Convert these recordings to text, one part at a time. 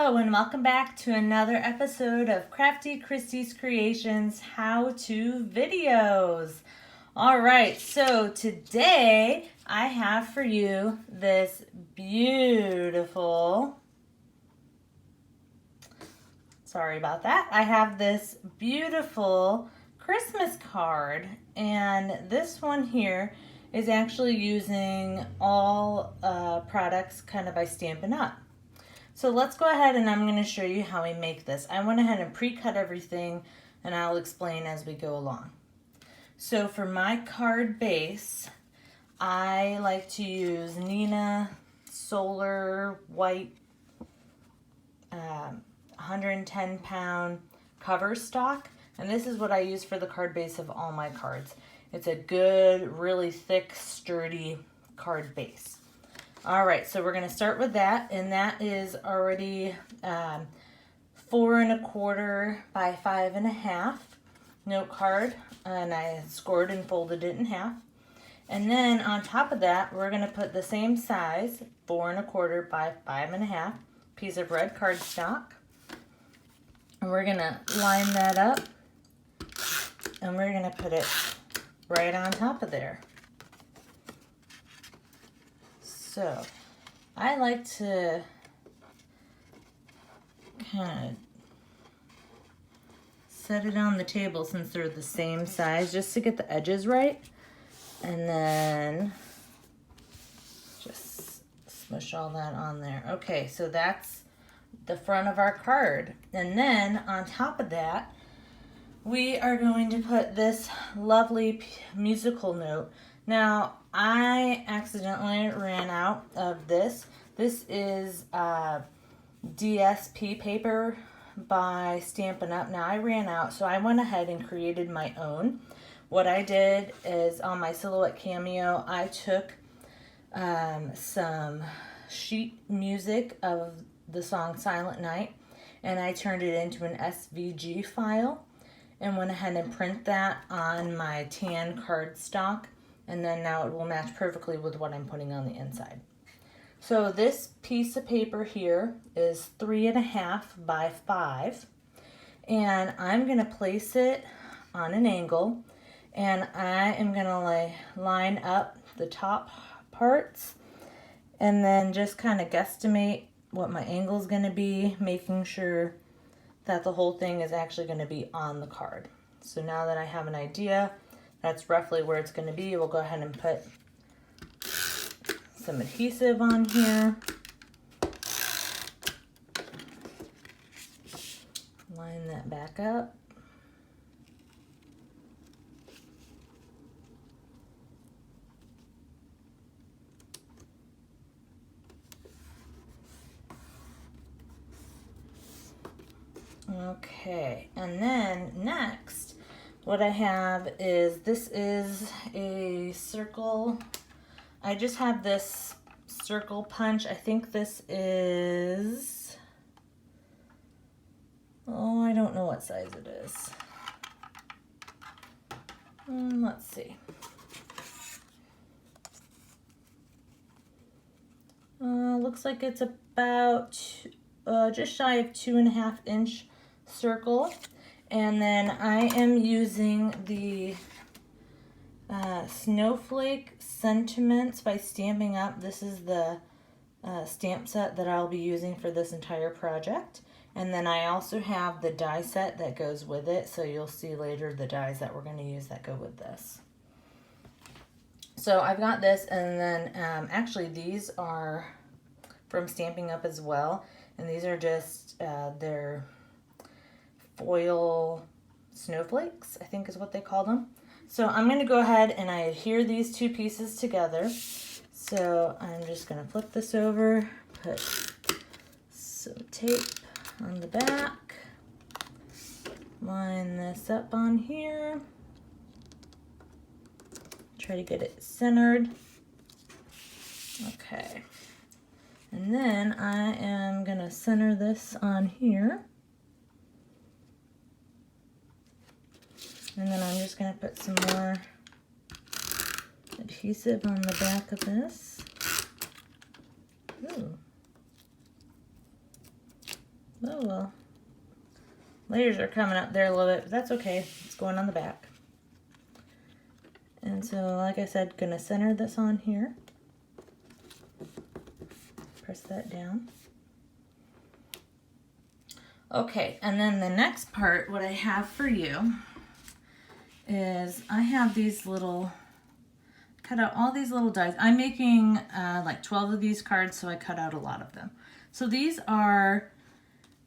Hello and welcome back to another episode of Crafty Christie's Creations how-to videos. Alright, so today I have for you this beautiful, I have this beautiful Christmas card, and this one here is actually using all products kind of by Stampin' Up. So let's go ahead and I'm going to show you how we make this. I went ahead and pre-cut everything and I'll explain as we go along. So for my card base, I like to use Nina Solar White 110 pound cover stock. And this is what I use for the card base of all my cards. It's a good, really thick, sturdy card base. All right, so we're going to start with that, and that is already 4 1/4 by 5 1/2 note card, and I scored and folded it in half. And then on top of that, we're going to put the same size, 4 1/4 by 5 1/2 piece of red cardstock, and we're going to line that up, and we're going to put it right on top of there. So I like to kind of set it on the table since they're the same size just to get the edges right, and then just smush all that on there. Okay, so that's the front of our card, and then on top of that we are going to put this lovely musical note. Now, I accidentally ran out of this. This is DSP paper by Stampin' Up. Now, I ran out, so I went ahead and created my own. What I did is on my Silhouette Cameo, I took some sheet music of the song Silent Night, and I turned it into an SVG file and went ahead and print that on my tan cardstock. And then now it will match perfectly with what I'm putting on the inside. So this piece of paper here is 3 1/2 by 5. And I'm going to place it on an angle. And I am going to line up the top parts. And then just kind of guesstimate what my angle is going to be, making sure that the whole thing is actually going to be on the card. So now that I have an idea, that's roughly where it's going to be. We'll go ahead and put some adhesive on here. Line that back up. Okay, and then next, what I have is, this is a circle. I just have this circle punch. I think this is, oh, I don't know what size it is. Let's see. Looks like it's about just shy of 2 1/2 inch circle. And then I am using the Snowflake Sentiments by Stampin' Up. This is the stamp set that I'll be using for this entire project. And then I also have the die set that goes with it. So you'll see later the dies that we're going to use that go with this. So I've got this, and then actually these are from Stampin' Up as well. And these are just their foil snowflakes, I think is what they call them. So I'm going to go ahead and I adhere these two pieces together. So I'm just going to flip this over, put some tape on the back, line this up on here, try to get it centered. Okay, and then I am going to center this on here. And then I'm just going to put some more adhesive on the back of this. Ooh. Oh well. Layers are coming up there a little bit, but that's okay. It's going on the back. And so, like I said, gonna center this on here. Press that down. Okay, and then the next part, what I have for you is I have these little, cut out all these little dies. I'm making like 12 of these cards, so I cut out a lot of them. So these are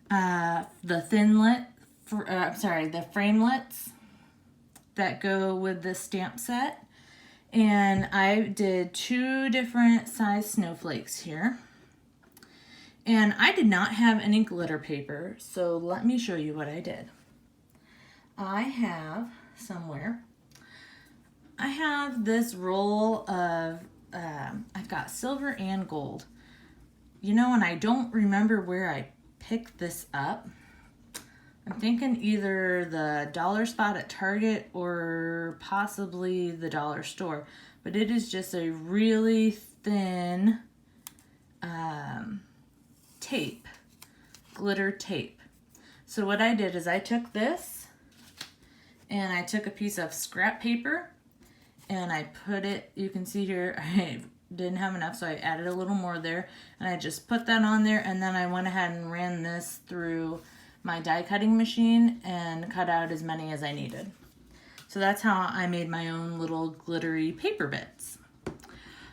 the the framelets that go with the stamp set. And I did 2 different size snowflakes here. And I did not have any glitter paper, so let me show you what I did. I have somewhere, I have this roll of, I've got silver and gold. You know, and I don't remember where I picked this up. I'm thinking either the dollar spot at Target or possibly the dollar store. But it is just a really thin tape, glitter tape. So what I did is I took this and I took a piece of scrap paper and I put it, you can see here, I didn't have enough, so I added a little more there. And I just put that on there, and then I went ahead and ran this through my die cutting machine and cut out as many as I needed. So that's how I made my own little glittery paper bits.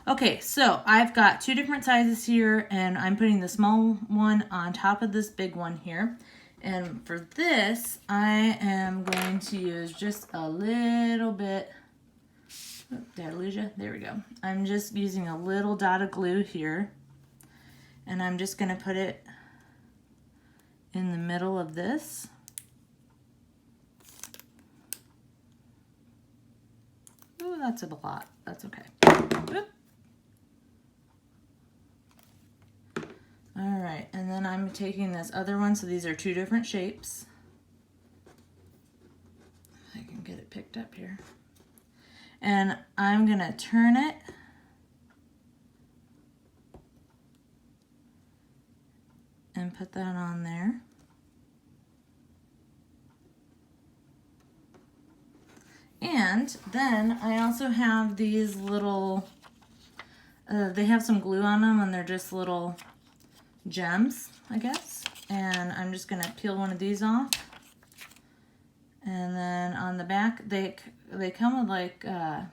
Okay, so I've got 2 different sizes here, and I'm putting the small one on top of this big one here. And for this, I am going to use just a little bit. Did I lose you? There we go. I'm just using a little dot of glue here, and I'm just going to put it in the middle of this. Ooh, that's a lot. That's okay. Oop. All right, and then I'm taking this other one, so these are 2 different shapes. If I can get it picked up here. And I'm gonna turn it and put that on there. And then I also have these little, they have some glue on them, and they're just little gems, I guess. And I'm just gonna peel one of these off. And then on the back, they come with like a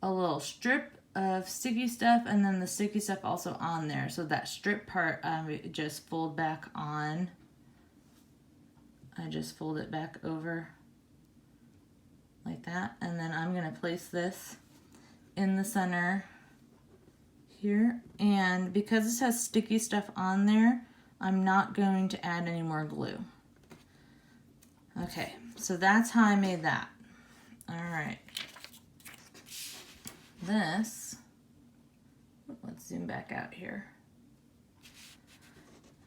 little strip of sticky stuff, and then the sticky stuff also on there. So that strip part, I just fold back on. I just fold it back over like that, and then I'm gonna place this in the center here. And because this has sticky stuff on there, I'm not going to add any more glue. Okay, so that's how I made that. All right. This, let's zoom back out here.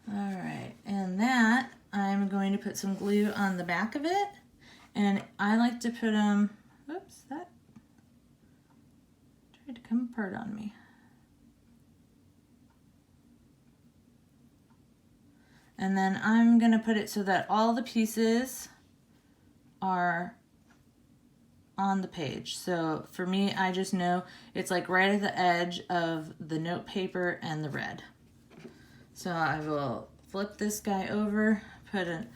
All right, and that, I'm going to put some glue on the back of it. And I like to put them, whoops, that tried to come apart on me. And then I'm gonna put it so that all the pieces are on the page. So for me, I just know it's like right at the edge of the note paper and the red. So I will flip this guy over, put a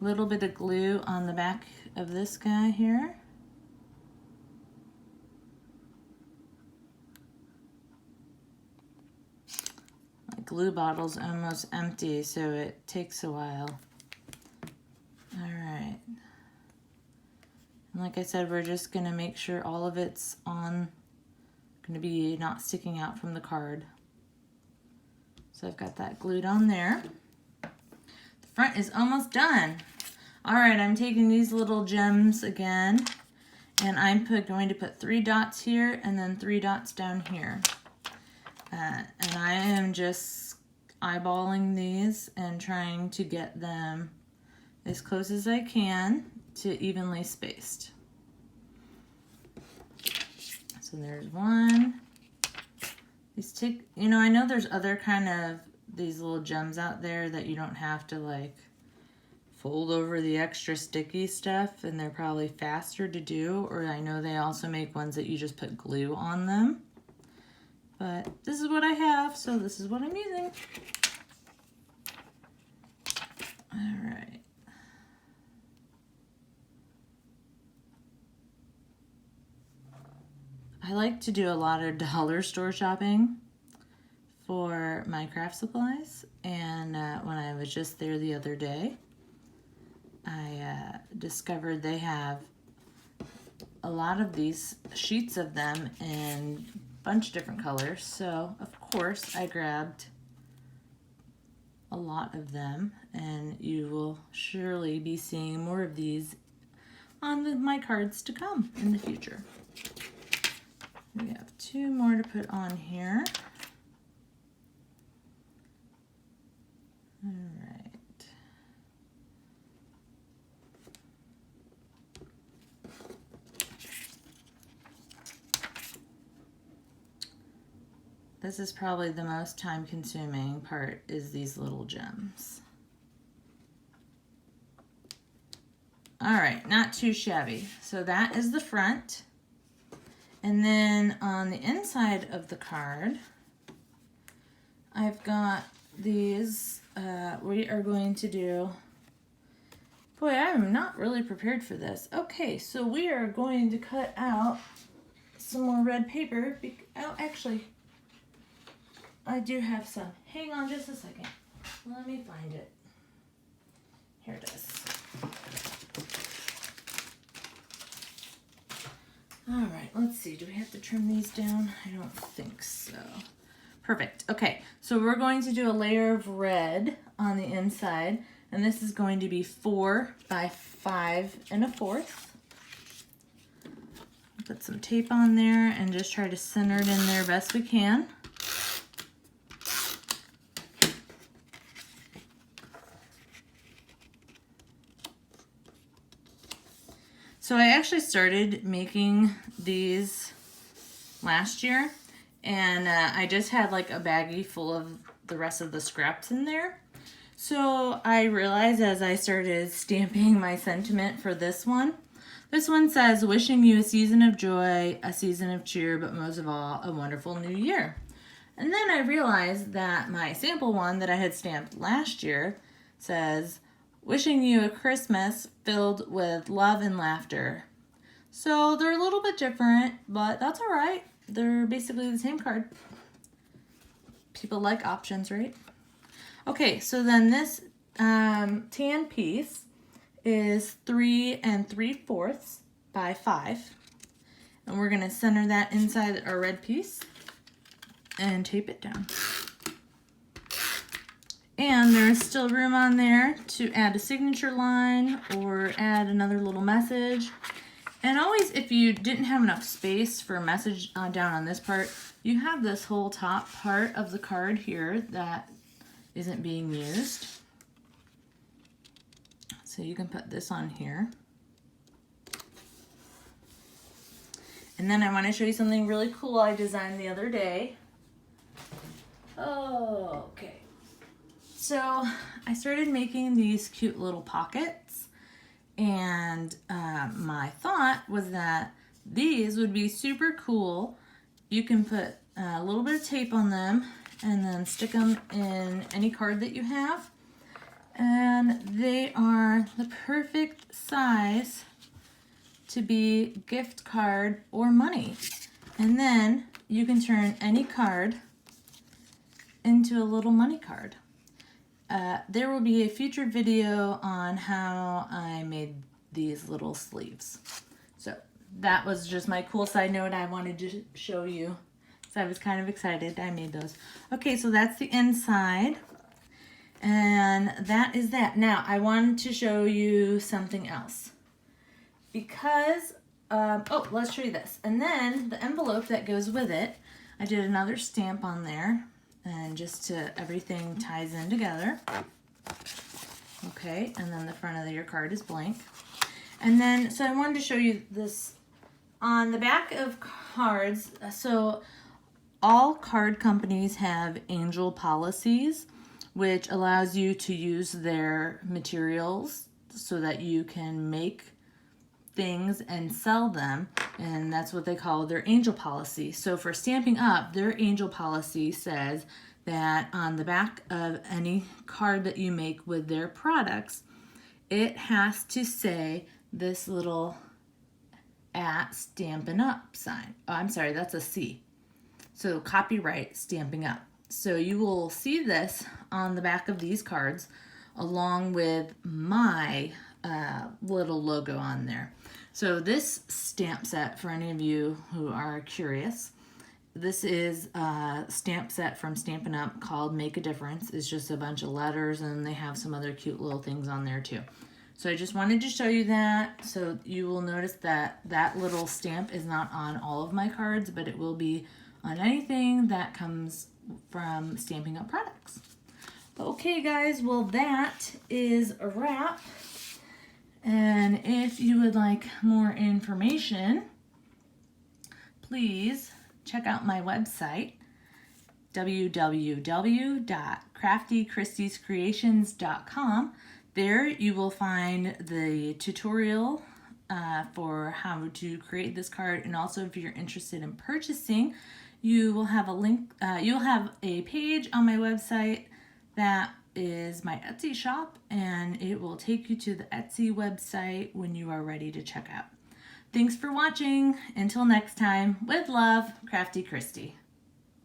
little bit of glue on the back of this guy here. My glue bottle's almost empty, so it takes a while. All right. And like I said, we're just gonna make sure all of it's on, gonna be not sticking out from the card. So I've got that glued on there. The front is almost done. All right, I'm taking these little gems again, and I'm going to put 3 dots here and then 3 dots down here. And I am just eyeballing these and trying to get them as close as I can to evenly spaced. So there's one. These take, you know, I know there's other kind of these little gems out there that you don't have to like fold over the extra sticky stuff, and they're probably faster to do, or I know they also make ones that you just put glue on them. But this is what I have, so this is what I'm using. All right. I like to do a lot of dollar store shopping for my craft supplies, and when I was just there the other day, I discovered they have a lot of these sheets of them in a bunch of different colors, so of course I grabbed a lot of them, and you will surely be seeing more of these on my cards to come in the future. We have 2 more to put on here. All right. This is probably the most time-consuming part, is these little gems. All right, not too shabby. So that is the front. And then on the inside of the card, I've got these, we are going to do, boy, I am not really prepared for this. Okay, so we are going to cut out some more red paper. Oh, actually, I do have some. Hang on just a second. Let me find it. Here it is. All right, let's see. Do we have to trim these down? I don't think so. Perfect. Okay, so we're going to do a layer of red on the inside, and this is going to be 4 by 5 1/4. Put some tape on there and just try to center it in there best we can. So I actually started making these last year, and I just had like a baggie full of the rest of the scraps in there. So I realized as I started stamping my sentiment for this one says, wishing you a season of joy, a season of cheer, but most of all, a wonderful new year. And then I realized that my sample one that I had stamped last year says, wishing you a Christmas filled with love and laughter. So they're a little bit different, but that's all right. They're basically the same card. People like options, right? Okay, so then this tan piece is 3 3/4 by 5. And we're gonna center that inside our red piece and tape it down. And there's still room on there to add a signature line or add another little message. And always, if you didn't have enough space for a message down on this part, you have this whole top part of the card here that isn't being used. So you can put this on here. And then I want to show you something really cool I designed the other day. Oh, okay. So I started making these cute little pockets, and my thought was that these would be super cool. You can put a little bit of tape on them and then stick them in any card that you have, and they are the perfect size to be gift card or money. And then you can turn any card into a little money card. There will be a future video on how I made these little sleeves. So that was just my cool side note I wanted to show you. So I was kind of excited I made those. Okay, so that's the inside. And that is that. Now I wanted to show you something else. Because, let's show you this. And then the envelope that goes with it, I did another stamp on there. And just to, everything ties in together. Okay, and then the front of your card is blank. And then, so I wanted to show you this on the back of cards. So all card companies have angel policies. which allows you to use their materials so that you can make things and sell them, and that's what they call their angel policy. So for Stampin' Up, their angel policy says that on the back of any card that you make with their products, it has to say this little at Stampin' Up sign. Oh, I'm sorry, that's a C. So copyright Stampin' Up. So you will see this on the back of these cards along with my little logo on there. So this stamp set, for any of you who are curious, this is a stamp set from Stampin' Up called Make a Difference. It's just a bunch of letters, and they have some other cute little things on there too. So I just wanted to show you that. So you will notice that that little stamp is not on all of my cards, but it will be on anything that comes from Stampin' Up products. Okay guys, well that is a wrap. And if you would like more information, please check out my website, www.craftychristiescreations.com. There you will find the tutorial for how to create this card, and also if you're interested in purchasing, you will have a link, you'll have a page on my website that is my Etsy shop, and it will take you to the Etsy website when you are ready to check out. Thanks for watching. Until next time, with love, Crafty Christy.